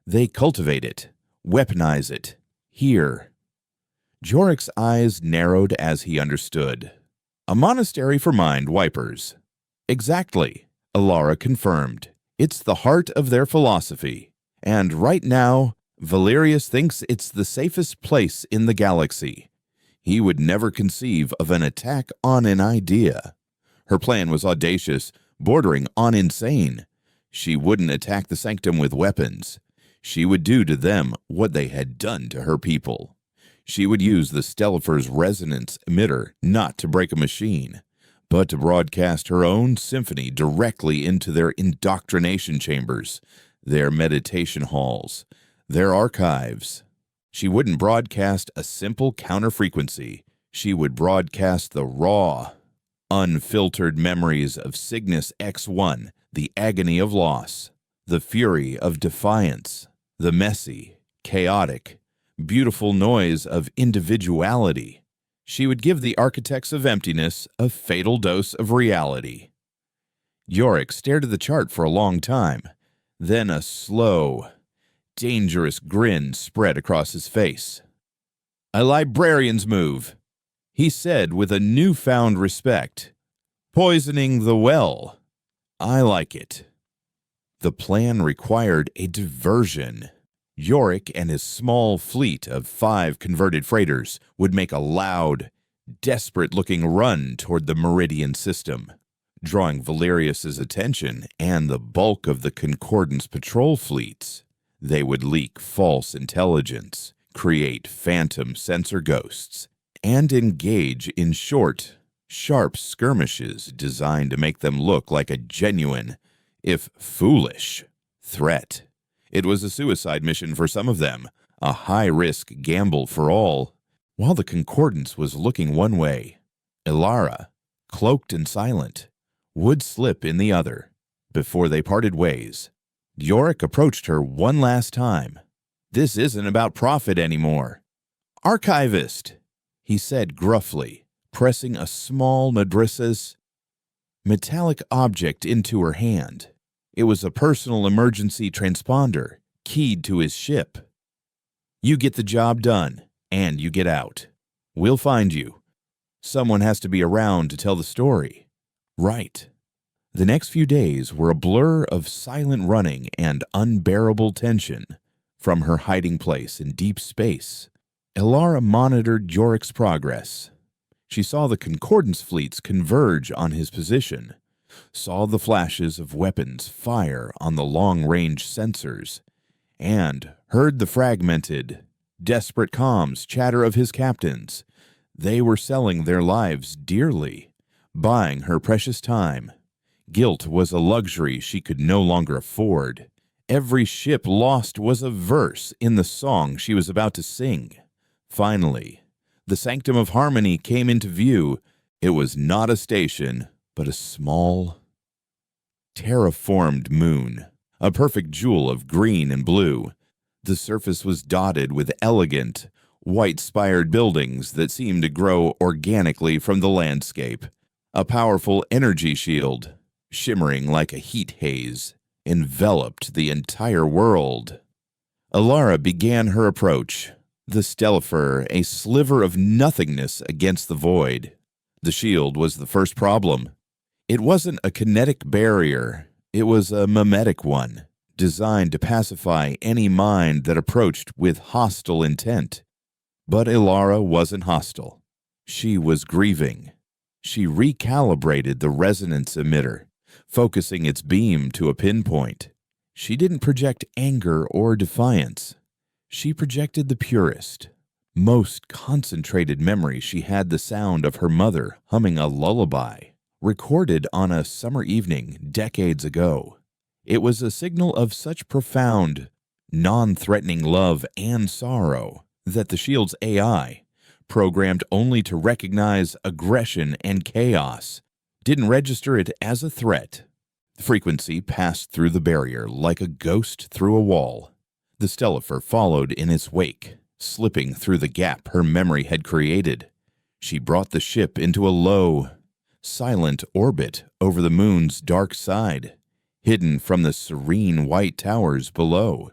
They cultivate it, weaponize it, here. Jorik's eyes narrowed as he understood. A monastery for mind wipers. Exactly, Alara confirmed. It's the heart of their philosophy. And right now, Valerius thinks it's the safest place in the galaxy. He would never conceive of an attack on an idea. Her plan was audacious, bordering on insane. She wouldn't attack the Sanctum with weapons. She would do to them what they had done to her people. She would use the Stellifer's resonance emitter not to break a machine, but to broadcast her own symphony directly into their indoctrination chambers, their meditation halls, their archives. She wouldn't broadcast a simple counterfrequency. She would broadcast the raw, unfiltered memories of Cygnus X1, the agony of loss, the fury of defiance, the messy, chaotic, beautiful noise of individuality. She would give the architects of emptiness a fatal dose of reality. Jorik stared at the chart for a long time. Then a slow, dangerous grin spread across his face. A librarian's move, he said with a newfound respect. Poisoning the well. I like it. The plan required a diversion. Jorik and his small fleet of 5 converted freighters would make a loud, desperate-looking run toward the Meridian system, drawing Valerius's attention and the bulk of the Concordance patrol fleets. They would leak false intelligence, create phantom sensor ghosts, and engage in short, sharp skirmishes designed to make them look like a genuine, if foolish, threat. It was a suicide mission for some of them, a high-risk gamble for all. While the Concordance was looking one way, Ilara, cloaked and silent, would slip in the other. Before they parted ways, Yorick approached her one last time. "This isn't about profit anymore." "Archivist," he said gruffly, pressing a small nodrisa's metallic object into her hand. It was a personal emergency transponder keyed to his ship. "You get the job done, and you get out. We'll find you. Someone has to be around to tell the story." "Right." The next few days were a blur of silent running and unbearable tension. From her hiding place in deep space, Ilara monitored Yorick's progress. She saw the Concordance fleets converge on his position, saw the flashes of weapons fire on the long-range sensors, and heard the fragmented, desperate comms chatter of his captains. They were selling their lives dearly, buying her precious time. Guilt was a luxury she could no longer afford. Every ship lost was a verse in the song she was about to sing. Finally, the Sanctum of Harmony came into view. It was not a station, but a small, terraformed moon, a perfect jewel of green and blue. The surface was dotted with elegant, white-spired buildings that seemed to grow organically from the landscape. A powerful energy shield, shimmering like a heat haze, enveloped the entire world. Ilara began her approach, the Stellifer a sliver of nothingness against the void. The shield was the first problem. It wasn't a kinetic barrier, it was a mimetic one, designed to pacify any mind that approached with hostile intent. But Ilara wasn't hostile. She was grieving. She recalibrated the resonance emitter, focusing its beam to a pinpoint. She didn't project anger or defiance. She projected the purest, most concentrated memory. She had the sound of her mother humming a lullaby, recorded on a summer evening decades ago. It was a signal of such profound, non-threatening love and sorrow that the shield's AI, programmed only to recognize aggression and chaos, didn't register it as a threat. The frequency passed through the barrier like a ghost through a wall. The Stellifer followed in its wake, slipping through the gap her memory had created. She brought the ship into a low, silent orbit over the moon's dark side, hidden from the serene white towers below.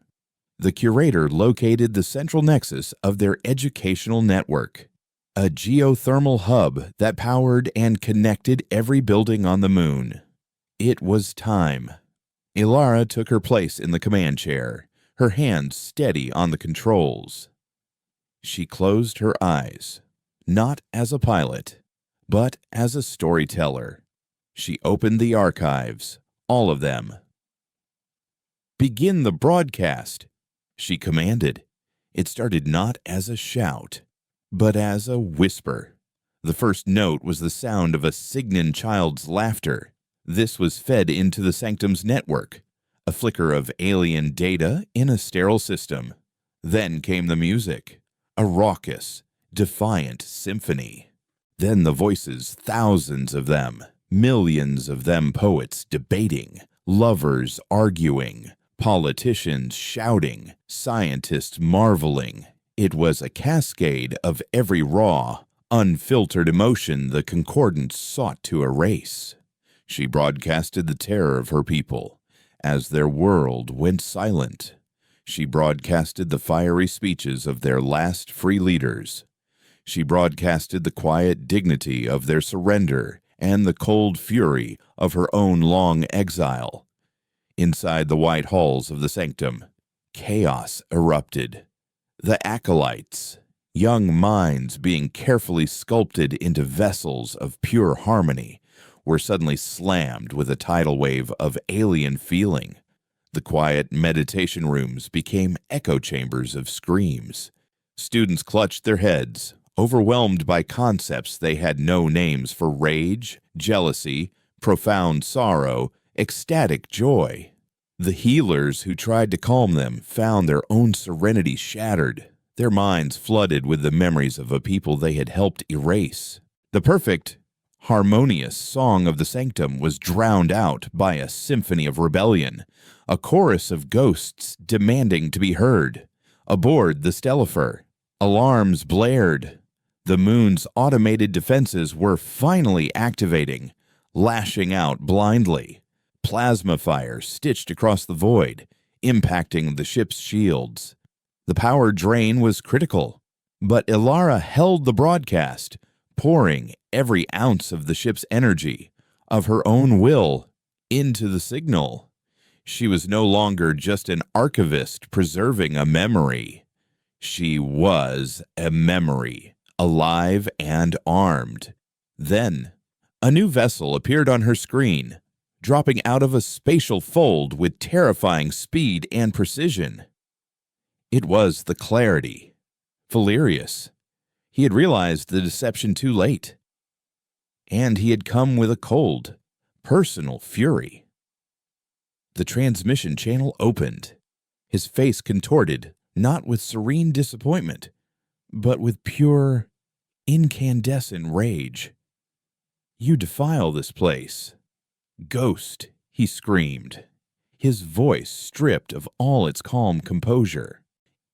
The curator located the central nexus of their educational network, a geothermal hub that powered and connected every building on the moon. It was time. Ilara took her place in the command chair, her hands steady on the controls. She closed her eyes, not as a pilot, but as a storyteller. She opened the archives, all of them. "Begin the broadcast," she commanded. It started not as a shout, but as a whisper. The first note was the sound of a Signan child's laughter. This was fed into the Sanctum's network, a flicker of alien data in a sterile system. Then came the music, a raucous, defiant symphony. Then the voices, thousands of them, millions of them poets debating, lovers arguing, politicians shouting, scientists marveling. It was a cascade of every raw, unfiltered emotion the Concordance sought to erase. She broadcasted the terror of her people as their world went silent. She broadcasted the fiery speeches of their last free leaders. She broadcasted the quiet dignity of their surrender and the cold fury of her own long exile. Inside the white halls of the Sanctum, chaos erupted. The acolytes, young minds being carefully sculpted into vessels of pure harmony, were suddenly slammed with a tidal wave of alien feeling. The quiet meditation rooms became echo chambers of screams. Students clutched their heads, overwhelmed by concepts they had no names for: rage, jealousy, profound sorrow, ecstatic joy. The healers who tried to calm them found their own serenity shattered. their minds flooded with the memories of a people they had helped erase. The perfect, harmonious song of the sanctum was drowned out by a symphony of rebellion, a chorus of ghosts demanding to be heard. Aboard the Stellifer, alarms blared. The moon's automated defenses were finally activating, lashing out blindly. Plasma fire stitched across the void, impacting the ship's shields. The power drain was critical, but Ilara held the broadcast, pouring every ounce of the ship's energy, of her own will, into the signal. She was no longer just an archivist preserving a memory. She was a memory, alive and armed. Then, a new vessel appeared on her screen, dropping out of a spatial fold with terrifying speed and precision. It was the Clarity. Valerius. He had realized the deception too late. And he had come with a cold, personal fury. The transmission channel opened, his face contorted, not with serene disappointment, but with pure, incandescent rage. "You defile this place. Ghost," he screamed, his voice stripped of all its calm composure.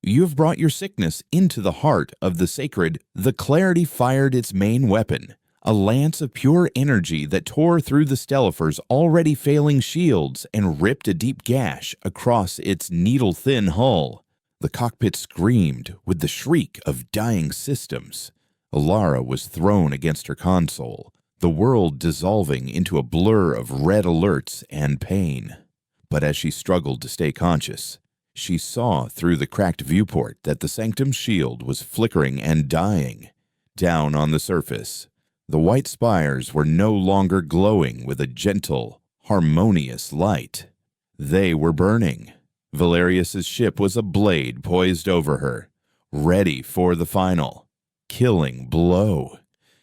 "You have brought your sickness into the heart of the sacred." The Clarity fired its main weapon, a lance of pure energy that tore through the Stellifer's already failing shields and ripped a deep gash across its needle-thin hull. The cockpit screamed with the shriek of dying systems. Ilara was thrown against her console, the world dissolving into a blur of red alerts and pain. But as she struggled to stay conscious, she saw through the cracked viewport that the sanctum's shield was flickering and dying. Down on the surface, the white spires were no longer glowing with a gentle, harmonious light. They were burning. Valerius's ship was a blade poised over her, ready for the final, killing blow.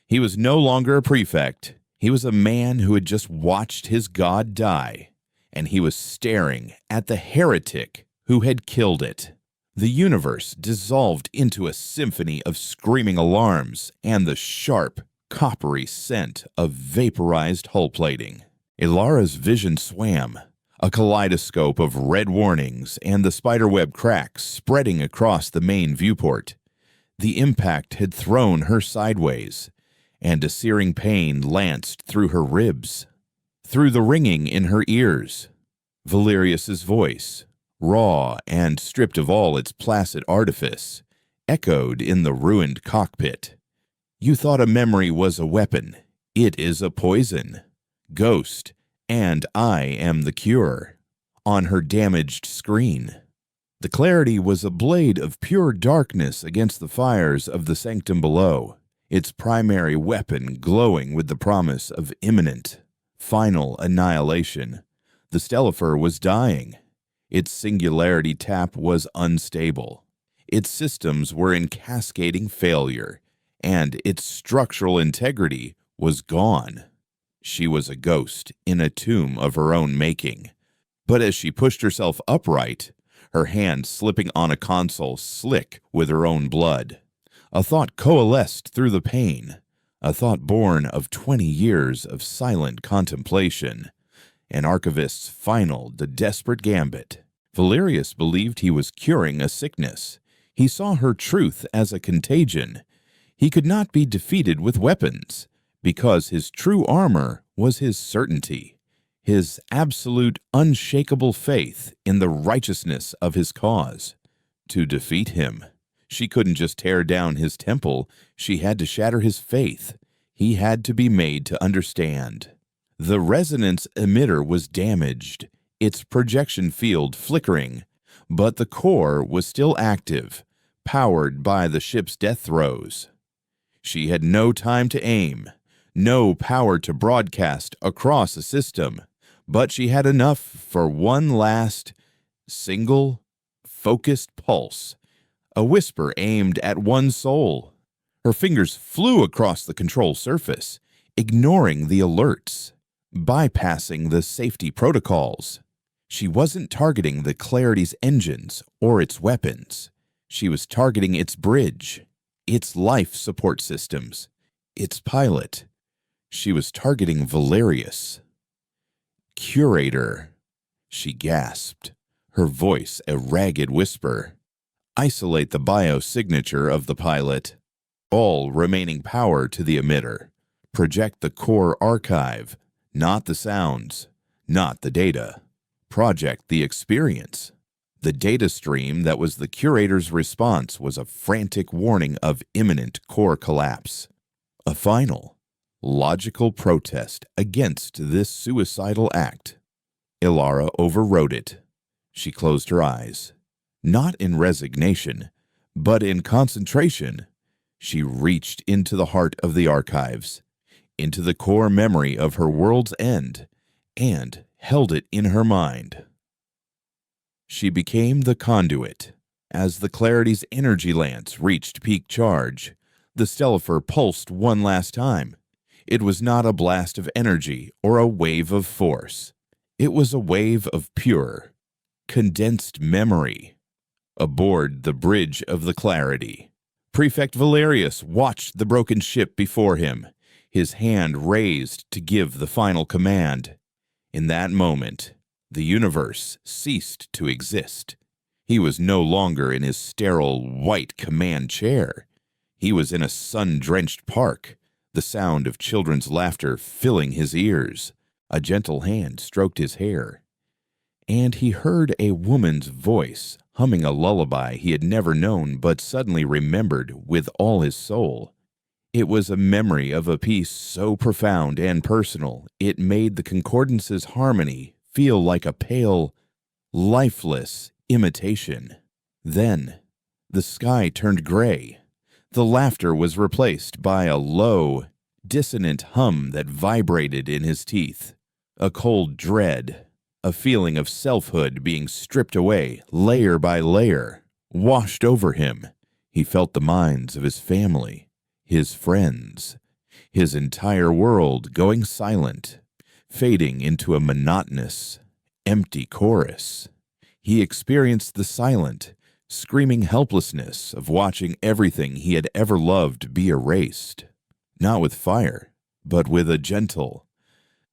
He was no longer a prefect. He was a man who had just watched his god die, and he was staring at the heretic who had killed it. The universe dissolved into a symphony of screaming alarms and the sharp, coppery scent of vaporized hull plating. Ilara's vision swam, a kaleidoscope of red warnings and the spiderweb cracks spreading across the main viewport. The impact had thrown her sideways, and a searing pain lanced through her ribs. Through the ringing in her ears, Valerius's voice, raw and stripped of all its placid artifice, echoed in the ruined cockpit. "You thought a memory was a weapon. It is a poison. Ghost, and I am the cure." On her damaged screen, the Clarity was a blade of pure darkness against the fires of the sanctum below, its primary weapon glowing with the promise of imminent, final annihilation. The Stellifer was dying. Its singularity tap was unstable. Its systems were in cascading failure, and its structural integrity was gone. She was a ghost in a tomb of her own making. But as she pushed herself upright, her hand slipping on a console slick with her own blood, a thought coalesced through the pain, a thought born of 20 years of silent contemplation, an archivist's final, the desperate gambit. Valerius believed he was curing a sickness. He saw her truth as a contagion. He could not be defeated with weapons, because his true armor was his certainty, his absolute, unshakable faith in the righteousness of his cause. To defeat him, she couldn't just tear down his temple, she had to shatter his faith. He had to be made to understand. The resonance emitter was damaged, its projection field flickering, but the core was still active, powered by the ship's death throes. She had no time to aim, no power to broadcast across a system, but she had enough for one last, single, focused pulse, a whisper aimed at one soul. Her fingers flew across the control surface, ignoring the alerts, bypassing the safety protocols. She wasn't targeting the Clarity's engines or its weapons. She was targeting its bridge, its life support systems, its pilot. She was targeting Valerius. Curator, she gasped, her voice a ragged whisper. Isolate the biosignature of the pilot. All remaining power to the emitter. Project the core archive, not the sounds, not the data. Project the experience. The data stream that was the curator's response was a frantic warning of imminent core collapse. A final, logical protest against this suicidal act. Ilara overrode it. She closed her eyes. Not in resignation, but in concentration. She reached into the heart of the archives, into the core memory of her world's end, and held it in her mind. She became the conduit. As the Clarity's energy lance reached peak charge, the Stellifer pulsed one last time. It was not a blast of energy or a wave of force. It was a wave of pure, condensed memory. Aboard the bridge of the Clarity, Prefect Valerius watched the broken ship before him, his hand raised to give the final command. In that moment, the universe ceased to exist. He was no longer in his sterile, white command chair. He was in a sun-drenched park, the sound of children's laughter filling his ears. A gentle hand stroked his hair. And he heard a woman's voice humming a lullaby he had never known but suddenly remembered with all his soul. It was a memory of a piece so profound and personal it made the concordance's harmony feel like a pale, lifeless imitation. Then, the sky turned gray. The laughter was replaced by a low, dissonant hum that vibrated in his teeth. A cold dread, a feeling of selfhood being stripped away layer by layer, washed over him. He felt the minds of his family, his friends, his entire world going silent, fading into a monotonous, empty chorus. He experienced the silent, screaming helplessness of watching everything he had ever loved be erased, not with fire, but with a gentle,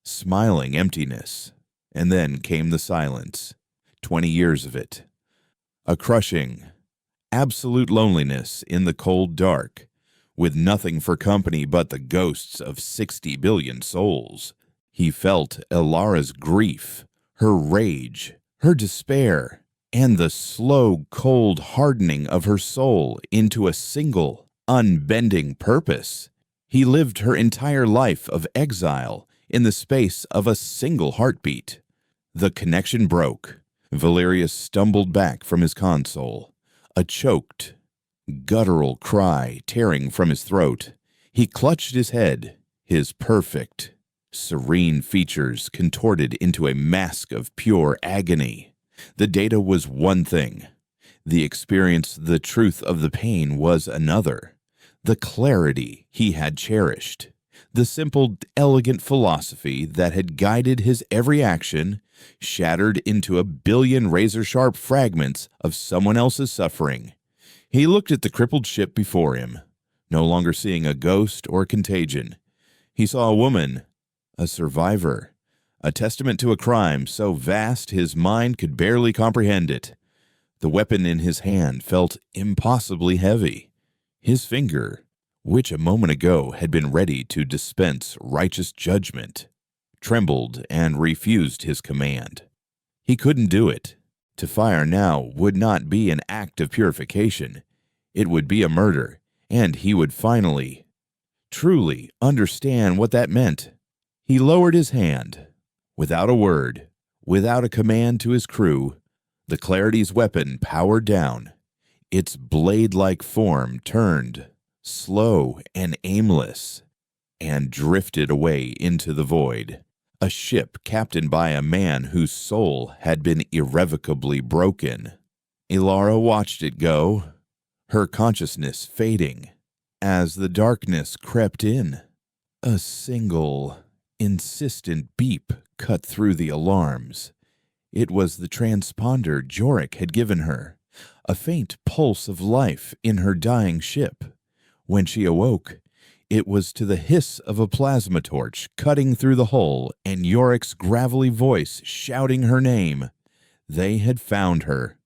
smiling emptiness. And then came the silence, 20 years of it. A crushing, absolute loneliness in the cold dark, with nothing for company but the ghosts of 60 billion souls. He felt Ilara's grief, her rage, her despair, and the slow, cold hardening of her soul into a single, unbending purpose. He lived her entire life of exile in the space of a single heartbeat. The connection broke. Valerius stumbled back from his console, a choked, guttural cry tearing from his throat. He clutched his head, his perfect, serene features contorted into a mask of pure agony. The data was one thing. The experience, the truth of the pain was another. The clarity he had cherished, the simple, elegant philosophy that had guided his every action, shattered into a billion razor-sharp fragments of someone else's suffering. He looked at the crippled ship before him, no longer seeing a ghost or contagion. He saw a woman, a survivor, a testament to a crime so vast his mind could barely comprehend it. The weapon in his hand felt impossibly heavy. His finger, which a moment ago had been ready to dispense righteous judgment, trembled and refused his command. He couldn't do it. To fire now would not be an act of purification. It would be a murder, and he would finally, truly understand what that meant. He lowered his hand. Without a word, without a command to his crew, the Clarity's weapon powered down. Its blade-like form turned, slow and aimless, and drifted away into the void. A ship captained by a man whose soul had been irrevocably broken. Ilara watched it go, her consciousness fading. As the darkness crept in, a single, insistent beep cut through the alarms. It was the transponder Jorik had given her, a faint pulse of life in her dying ship. When she awoke, it was to the hiss of a plasma torch cutting through the hull and Yorick's gravelly voice shouting her name. They had found her.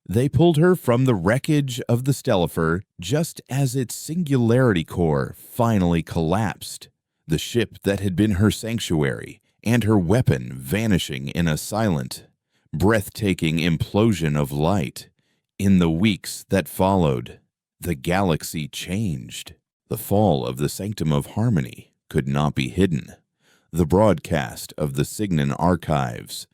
They pulled her from the wreckage of the Stellifer just as its singularity core finally collapsed, the ship that had been her sanctuary and her weapon vanishing in a silent, breathtaking implosion of light. In the weeks that followed, the galaxy changed. The fall of the Sanctum of Harmony could not be hidden. The broadcast of the Signan archives,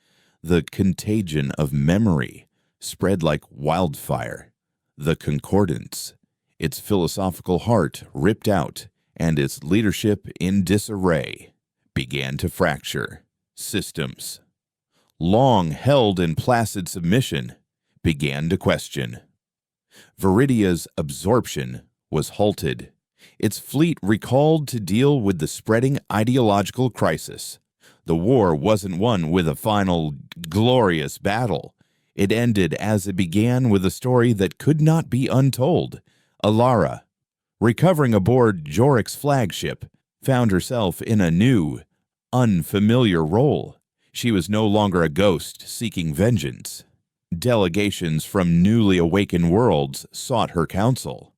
the contagion of memory, spread like wildfire. The Concordance, its philosophical heart ripped out and its leadership in disarray, began to fracture. Systems, long held in placid submission, began to question. Viridia's absorption was halted. Its fleet recalled to deal with the spreading ideological crisis. The war wasn't won with a final, glorious battle. It ended as it began with a story that could not be untold. Alara, recovering aboard Jorik's flagship, found herself in a new, unfamiliar role. She was no longer a ghost seeking vengeance. Delegations from newly awakened worlds sought her counsel.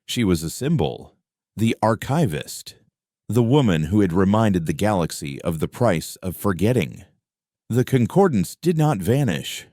She was a symbol, the archivist, the woman who had reminded the galaxy of the price of forgetting. The Concordance did not vanish,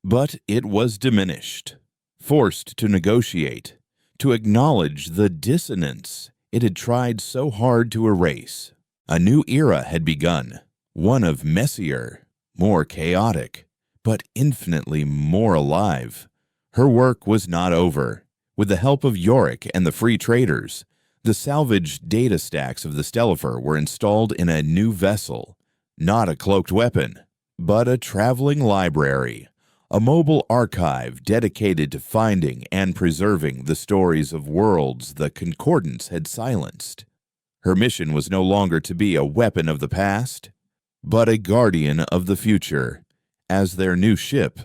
but it was diminished, forced to negotiate, to acknowledge the dissonance it had tried so hard to erase. A new era had begun, one of messier, more chaotic, but infinitely more alive. Her work was not over. With the help of Yorick and the free traders, the salvaged data stacks of the Stellifer were installed in a new vessel, not a cloaked weapon, but a traveling library, a mobile archive dedicated to finding and preserving the stories of worlds the Concordance had silenced. Her mission was no longer to be a weapon of the past, but a guardian of the future, as their new ship,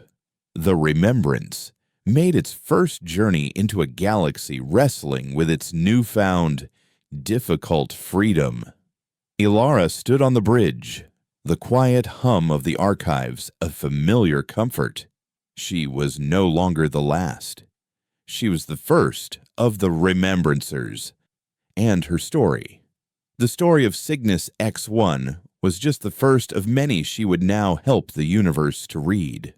the Remembrance, made its first journey into a galaxy wrestling with its newfound, difficult freedom. Ilara stood on the bridge, the quiet hum of the archives a familiar comfort. She was no longer the last. She was the first of the Remembrancers, and her story. The story of Cygnus X1 was just the first of many she would now help the universe to read.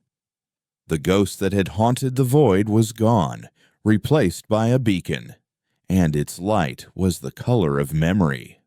The ghost that had haunted the void was gone, replaced by a beacon, and its light was the color of memory.